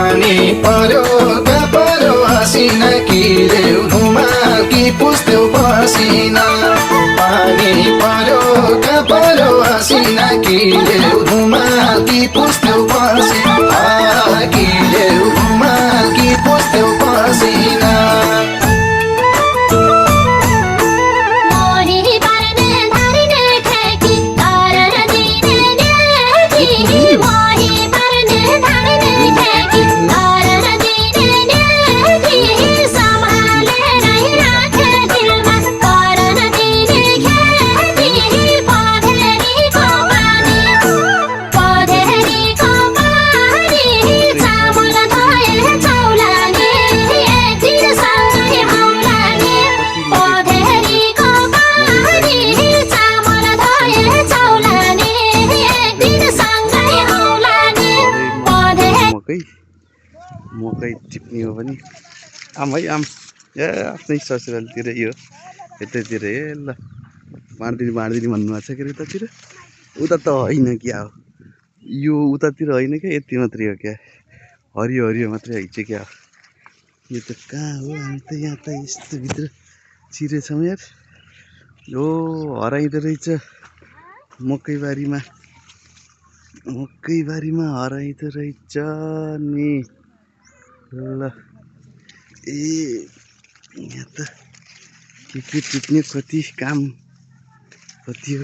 पानी पर्यो कहाँ पर्यो हसिना कि ल्याउनुमा कि पुस्थ्यौ पसिना पानी पर्यो कहाँ पर्यो हसिना कि ल्याउनुमा कि पुस्थ्यौ पसिना कि ल्याउनुमा कि पुस्थ्यौ पसिना मकै टिप्ने हो भने आम है आम ए आफ्नै ससुरालीतिर यो यतैतिर ए ल बाँडिदिने भन्नुभएको छ के अरे उतातिर उता त होइन क्या हो यो उतातिर होइन क्या यति मात्रै हो क्या हरियो हरियो मात्रै हैछ क्या यो त कहाँ हो हामी त यहाँ त यस्तो भित्र छिरेछौँ यार हो हराइदो रहेछ मकैबारीमा हराइदो रहेछ नि ल ए यहाँ त के टिप्ने कति काम कति हो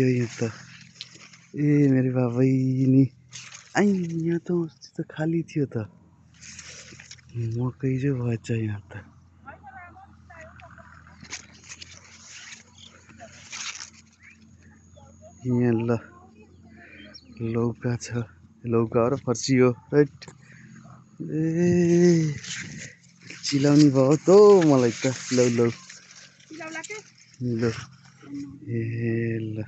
यहाँ त ए मेरो बाबै नि आई यहाँ त अस्ति त खाली थियो त मकै जो भएछ यहाँ त यहाँ ल लौका छ लौका र फर्सी हो हैट ए चिलाउने भयो त मलाई त लौ ल ए ल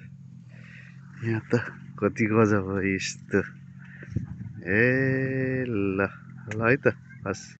यहाँ त कति गजब भयो यस्तो ए ल है त हस्।